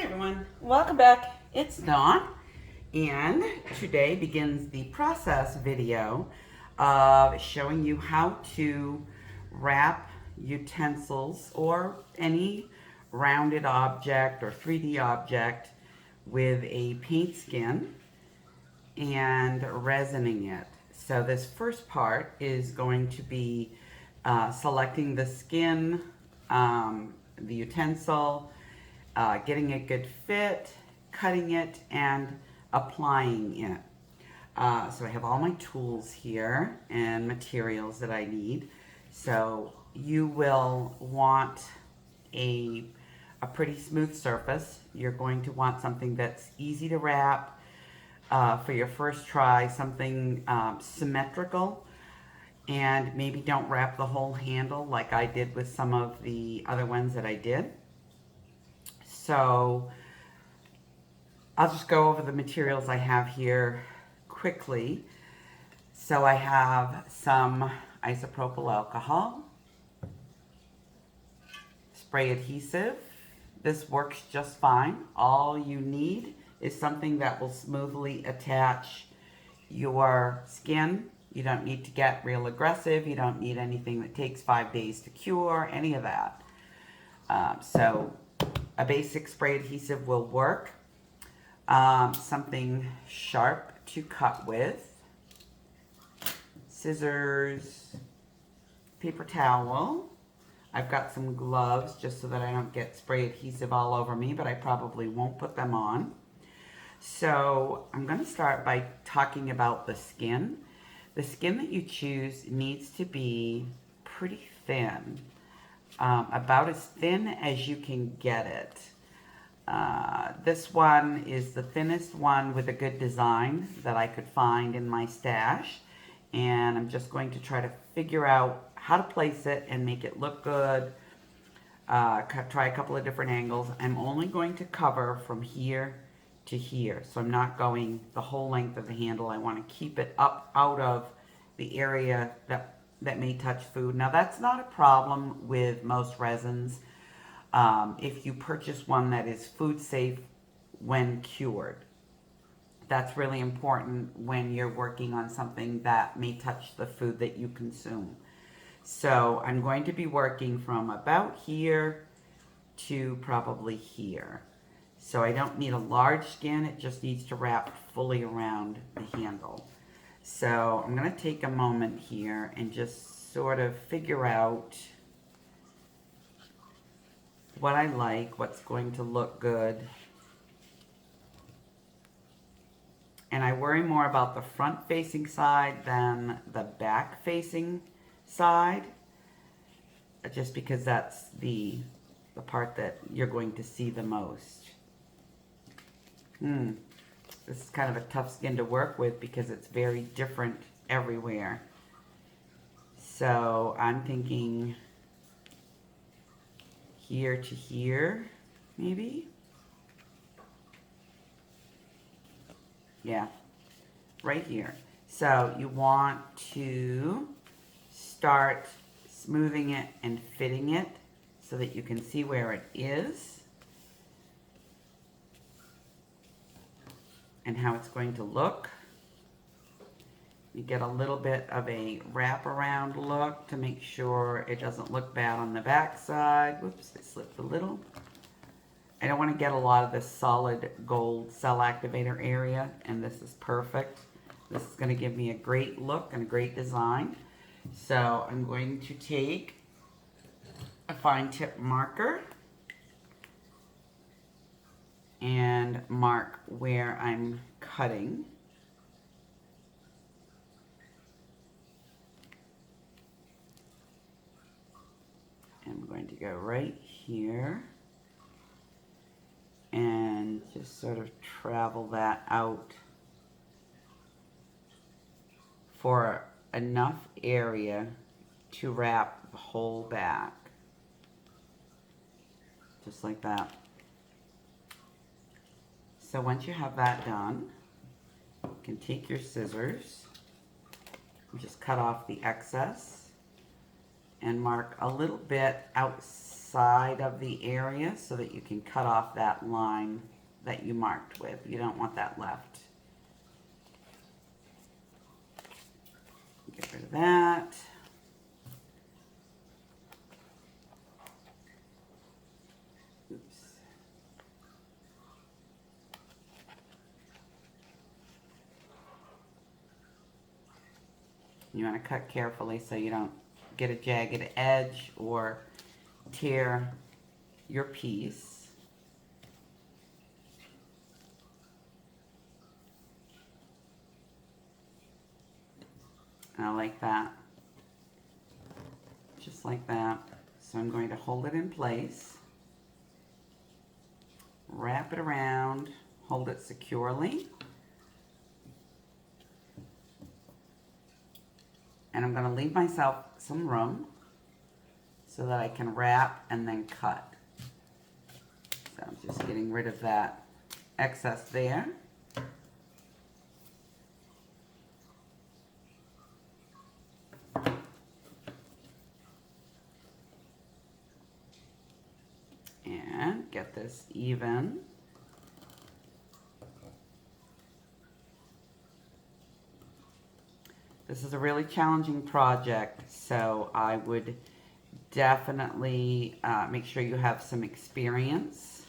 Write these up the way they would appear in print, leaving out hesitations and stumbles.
Hey everyone, welcome back. It's Dawn, and today begins the process video of showing you how to wrap utensils or any rounded object or 3D object with a paint skin and resining it. So this first part is going to be selecting the skin, the utensil, getting a good fit, cutting it, and applying it. So I have all my tools here and materials that I need. So you will want a pretty smooth surface. You're going to want something that's easy to wrap for your first try, something symmetrical, and maybe don't wrap the whole handle like I did with some of the other ones that I did. So I'll just go over the materials I have here quickly. So I have some isopropyl alcohol, spray adhesive. This works just fine. All you need is something that will smoothly attach your skin. You don't need to get real aggressive. You don't need anything that takes 5 days to cure, any of that. So a basic spray adhesive will work. Something sharp to cut with. Scissors, paper towel. I've got some gloves just so that I don't get spray adhesive all over me, but I probably won't put them on. So I'm going to start by talking about the skin. The skin that you choose needs to be pretty thin. About as thin as you can get it. This one is the thinnest one with a good design that I could find in my stash, and I'm just going to try to figure out how to place it and make it look good. Try a couple of different angles. I'm only going to cover from here to here, so I'm not going the whole length of the handle. I want to keep it up out of the area that may touch food. Now that's not a problem with most resins. If you purchase one that is food safe when cured. That's really important when you're working on something that may touch the food that you consume. So I'm going to be working from about here to probably here. So I don't need a large skin, it just needs to wrap fully around the handle. So I'm going to take a moment here and just sort of figure out what I like, what's going to look good. And I worry more about the front facing side than the back facing side, just because that's the part that you're going to see the most. This is kind of a tough skin to work with because it's very different everywhere. So I'm thinking here to here, maybe? Yeah, right here. So you want to start smoothing it and fitting it so that you can see where it is and how it's going to look. You get a little bit of a wraparound look to make sure it doesn't look bad on the back side. Whoops, I slipped a little. I don't want to get a lot of this solid gold cell activator area, and this is perfect. This is going to give me a great look and a great design. So I'm going to take a fine tip marker and mark where I'm cutting. I'm going to go right here and just sort of travel that out for enough area to wrap the whole back. Just like that. So once you have that done, you can take your scissors and just cut off the excess and mark a little bit outside side of the area so that you can cut off that line that you marked with. You don't want that left. Get rid of that. Oops. You want to cut carefully so you don't get a jagged edge or tear your piece. And I like that. Just like that. So I'm going to hold it in place, wrap it around, hold it securely. And I'm going to leave myself some room so that I can wrap and then cut. So I'm just getting rid of that excess there. And get this even. This is a really challenging project, so I would definitely make sure you have some experience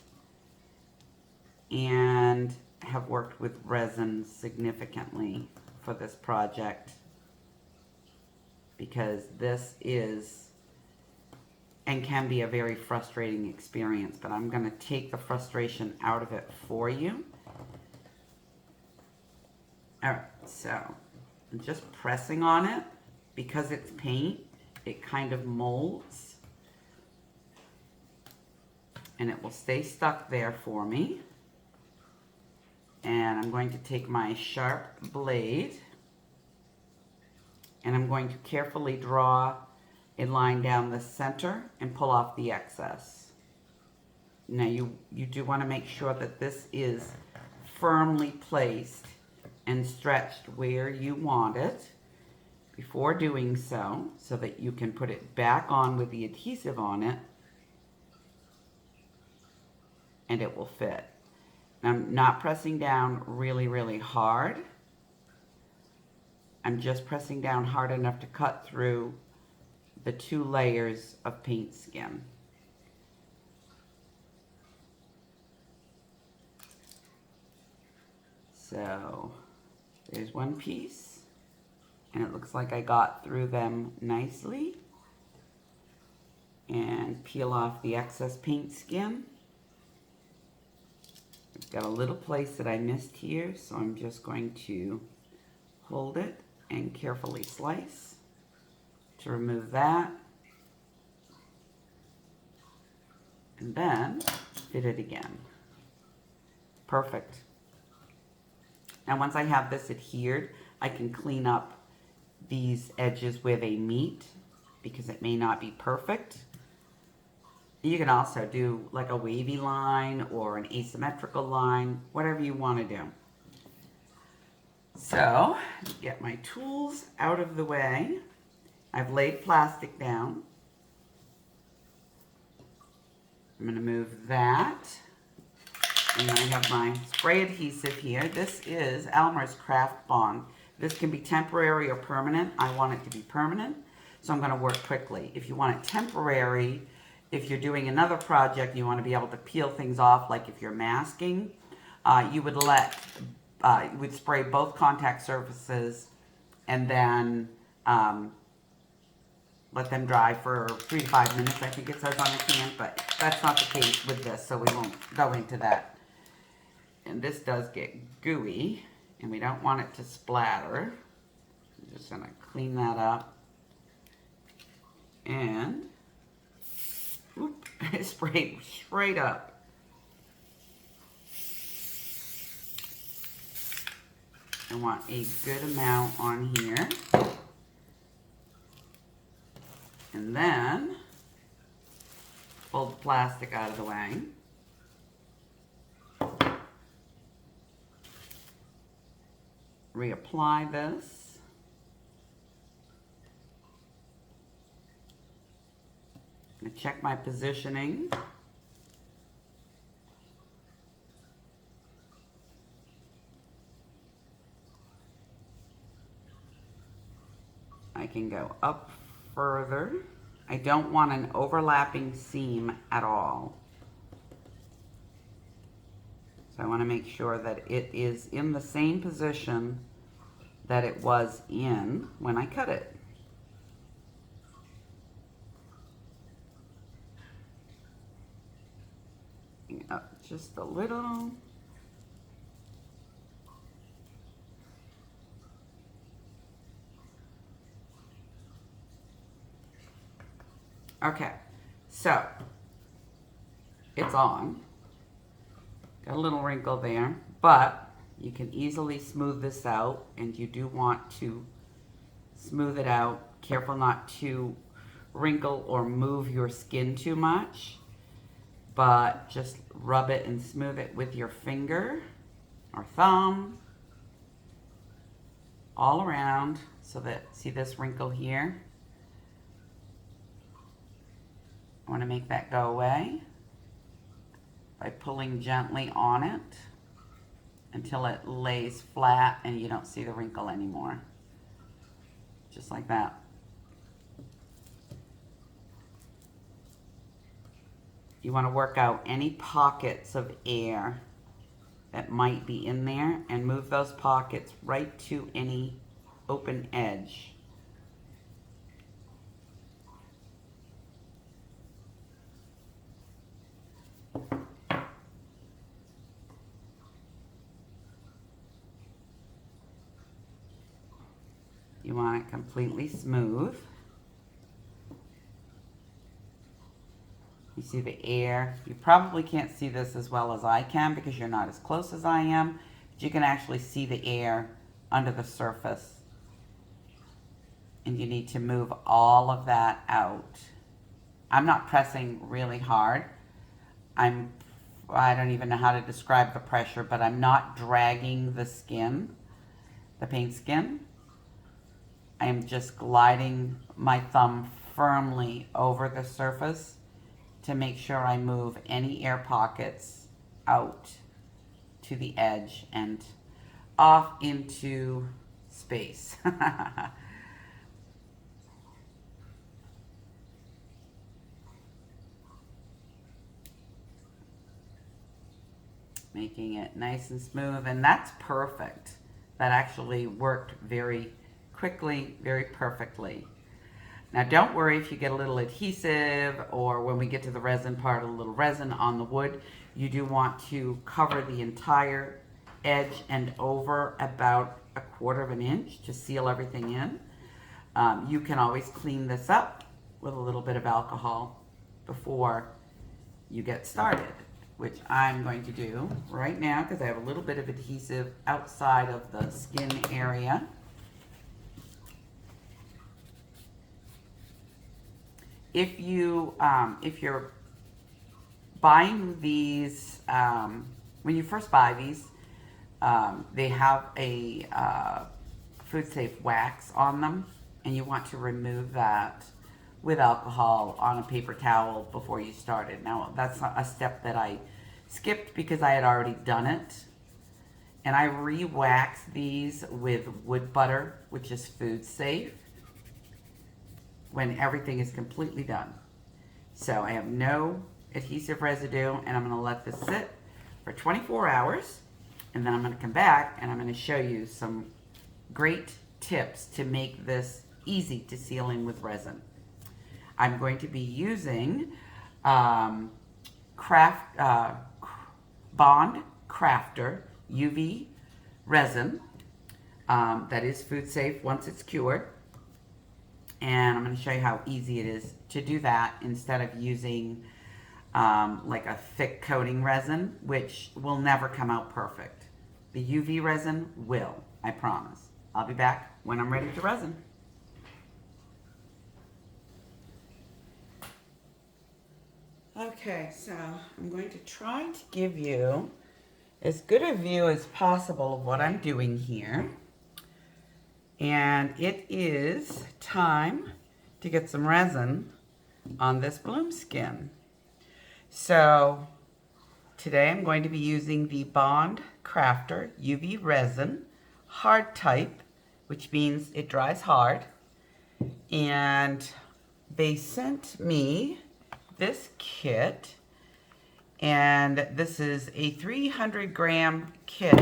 and have worked with resin significantly for this project, because this is and can be a very frustrating experience, but I'm going to take the frustration out of it for you. Alright, so I'm just pressing on it. Because it's paint, it kind of molds. And it will stay stuck there for me. And I'm going to take my sharp blade and I'm going to carefully draw a line down the center and pull off the excess. Now you do want to make sure that this is firmly placed and stretched where you want it before doing so that you can put it back on with the adhesive on it and it will fit. I'm not pressing down really, really hard. I'm just pressing down hard enough to cut through the 2 layers of paint skin. So there's one piece, and it looks like I got through them nicely. And peel off the excess paint skin. I've got a little place that I missed here, so I'm just going to hold it and carefully slice to remove that. And then fit it again. Perfect. Now once I have this adhered, I can clean up these edges where they meet because it may not be perfect. You can also do like a wavy line or an asymmetrical line, whatever you want to do. So, get my tools out of the way. I've laid plastic down. I'm going to move that. And then I have my spray adhesive here. This is Elmers Craft Bond. This can be temporary or permanent. I want it to be permanent, so I'm going to work quickly. If you want it temporary, if you're doing another project, you want to be able to peel things off, like if you're masking, you would you would spray both contact surfaces and then let them dry for 3 to 5 minutes, I think it says on the can, but that's not the case with this, so we won't go into that. And this does get gooey, and we don't want it to splatter. I'm just going to clean that up. And whoop, sprayed straight up. I want a good amount on here. And then pull the plastic out of the way. Reapply this. I check my positioning. I can go up further. I don't want an overlapping seam at all. So I want to make sure that it is in the same position that it was in when I cut it. Up just a little. Okay, so it's on. Got a little wrinkle there, but you can easily smooth this out, and you do want to smooth it out. Careful not to wrinkle or move your skin too much, but just rub it and smooth it with your finger or thumb all around so that, see this wrinkle here? I want to make that go away by pulling gently on it until it lays flat and you don't see the wrinkle anymore. Just like that. You want to work out any pockets of air that might be in there and move those pockets right to any open edge. You want it completely smooth. You see the air. You probably can't see this as well as I can because you're not as close as I am, but you can actually see the air under the surface. And you need to move all of that out. I'm not pressing really hard. I don't even know how to describe the pressure, but I'm not dragging the skin, the paint skin. I am just gliding my thumb firmly over the surface to make sure I move any air pockets out to the edge and off into space. Making it nice and smooth, and that's perfect. That actually worked very quickly, very perfectly. Now don't worry if you get a little adhesive, or when we get to the resin part, a little resin on the wood. You do want to cover the entire edge and over about 1/4 of an inch to seal everything in. You can always clean this up with a little bit of alcohol before you get started, which I'm going to do right now because I have a little bit of adhesive outside of the skin area. If you're buying these, when you first buy these, they have a food safe wax on them, and you want to remove that with alcohol on a paper towel before you start it. Now that's a step that I skipped because I had already done it, and I re-wax these with wood butter, which is food safe, when everything is completely done. So I have no adhesive residue, and I'm going to let this sit for 24 hours, and then I'm going to come back and I'm going to show you some great tips to make this easy to seal in with resin. I'm going to be using Bond Craftor UV resin that is food safe once it's cured. And I'm going to show you how easy it is to do that instead of using like a thick coating resin, which will never come out perfect. The UV resin will, I promise. I'll be back when I'm ready to resin. Okay, so I'm going to try to give you as good a view as possible of what I'm doing here. And it is time to get some resin on this bloom skin. So today I'm going to be using the Bond Craftor UV resin, hard type, which means it dries hard. And they sent me this kit, and this is a 300-gram kit.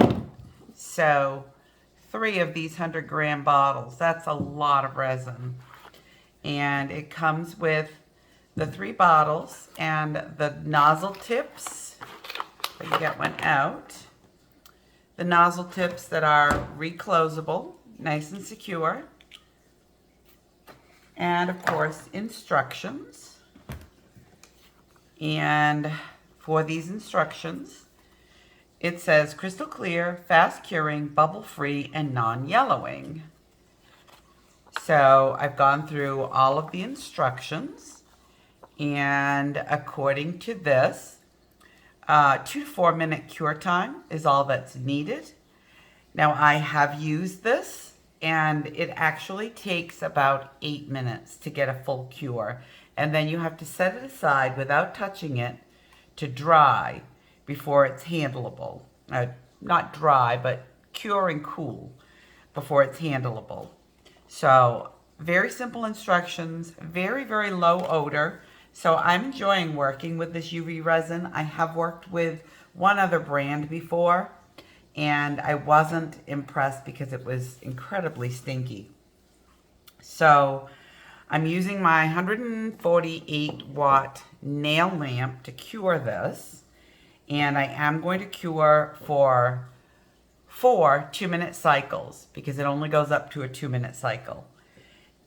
So 3 of these 100-gram bottles, that's a lot of resin. And it comes with the 3 bottles and the nozzle tips. You get one out. The nozzle tips that are reclosable, nice and secure. And of course, instructions. And for these instructions, it says crystal clear, fast curing, bubble free, and non-yellowing. So I've gone through all of the instructions, and according to this, 2 to 4 minute cure time is all that's needed. Now I have used this, and it actually takes about 8 minutes to get a full cure. And then you have to set it aside without touching it to dry before it's handleable. Not dry, but cure and cool before it's handleable. So very simple instructions, very, very low odor. So I'm enjoying working with this UV resin. I have worked with one other brand before, and I wasn't impressed because it was incredibly stinky. So I'm using my 148 watt nail lamp to cure this, and I am going to cure for 4 2-minute cycles because it only goes up to a 2-minute cycle.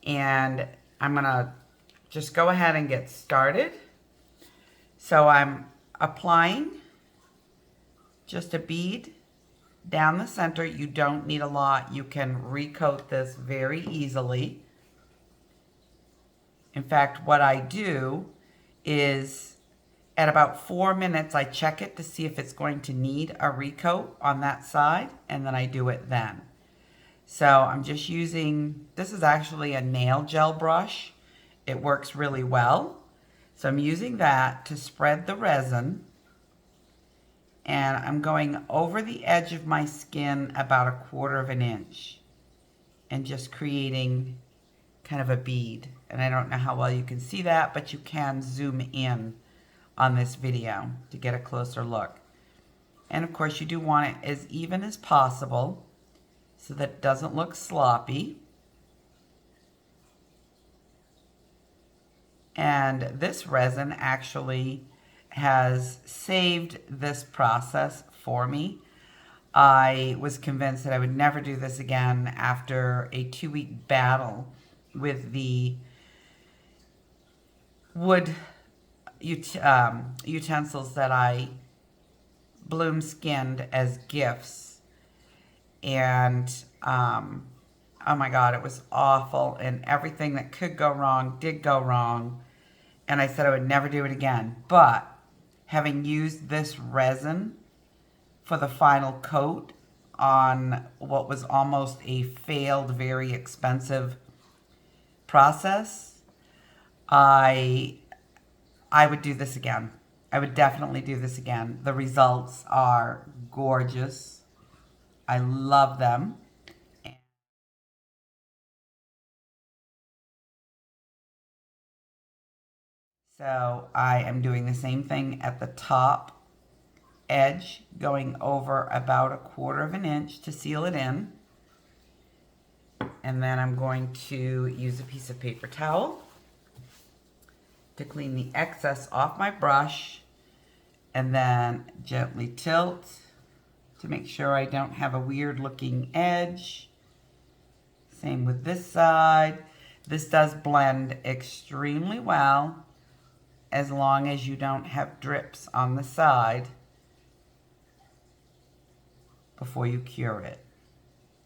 And I'm gonna just go ahead and get started. So I'm applying just a bead down the center. You don't need a lot. You can recoat this very easily. In fact, what I do is at about 4 minutes, I check it to see if it's going to need a recoat on that side, and then I do it then. So I'm just using, this is actually a nail gel brush. It works really well. So I'm using that to spread the resin, and I'm going over the edge of my skin about 1/4 of an inch and just creating kind of a bead. And I don't know how well you can see that, but you can zoom in on this video to get a closer look. And of course you do want it as even as possible so that it doesn't look sloppy. And this resin actually has saved this process for me. I was convinced that I would never do this again after a 2-week battle with the wood utensils that I bloom skinned as gifts. And oh my God, it was awful, and everything that could go wrong did go wrong. And I said I would never do it again. But having used this resin for the final coat on what was almost a failed, very expensive process, I would do this again. I would definitely do this again. The results are gorgeous. I love them. So I am doing the same thing at the top edge, going over about 1/4 of an inch to seal it in. And then I'm going to use a piece of paper towel to clean the excess off my brush, and then gently tilt to make sure I don't have a weird looking edge. Same with this side. This does blend extremely well as long as you don't have drips on the side before you cure it.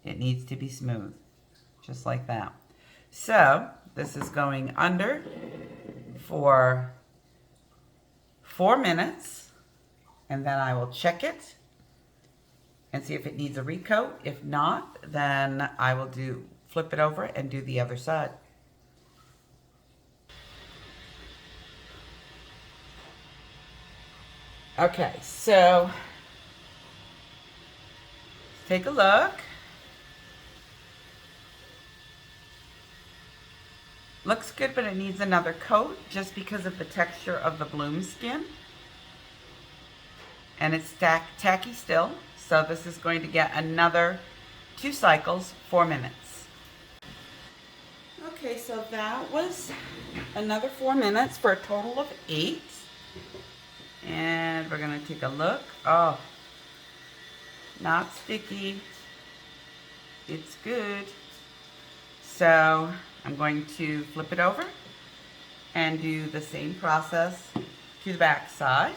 It needs to be smooth, just like that. So this is going under for 4 minutes, and then I will check it and see if it needs a recoat. If not, then I will flip it over and do the other side. Okay, so take a look. Looks good, but it needs another coat just because of the texture of the bloom skin. And it's tacky still, so this is going to get another 2 cycles, 4 minutes. Okay, so that was another 4 minutes for a total of 8. And we're gonna take a look. Oh, not sticky. It's good. So I'm going to flip it over and do the same process to the back side.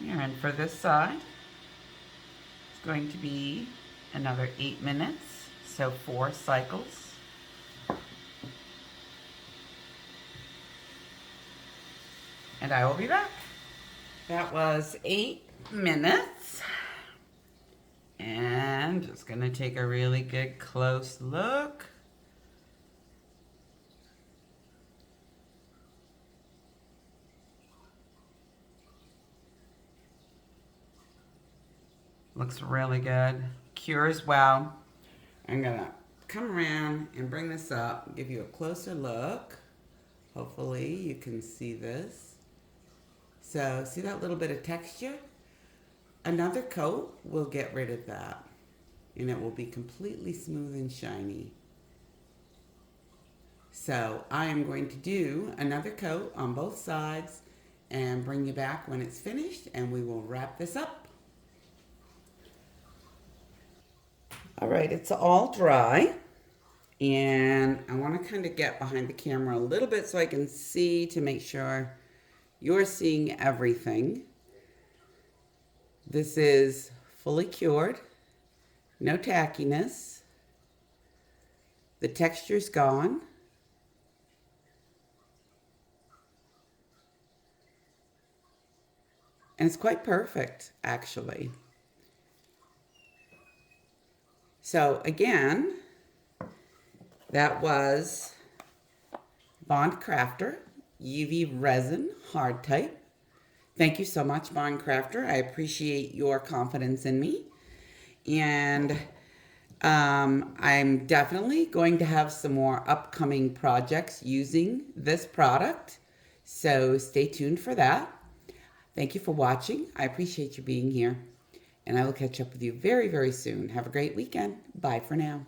And for this side, it's going to be another 8 minutes, so 4 cycles. And I will be back. That was 8 minutes. And just gonna take a really good close look. Looks really good. Cures well. I'm gonna come around and bring this up, give you a closer look. Hopefully you can see this. So see that little bit of texture? Another coat will get rid of that, and it will be completely smooth and shiny. So I am going to do another coat on both sides and bring you back when it's finished, and we will wrap this up. All right, it's all dry, and I want to kind of get behind the camera a little bit so I can see, to make sure you're seeing everything. This is fully cured, no tackiness. The texture's gone. And it's quite perfect, actually. So again, that was Bond Craftor UV Resin Hard Type. Thank you so much, Bond Craftor. I appreciate your confidence in me. And I'm definitely going to have some more upcoming projects using this product. So stay tuned for that. Thank you for watching. I appreciate you being here. And I will catch up with you very, very soon. Have a great weekend. Bye for now.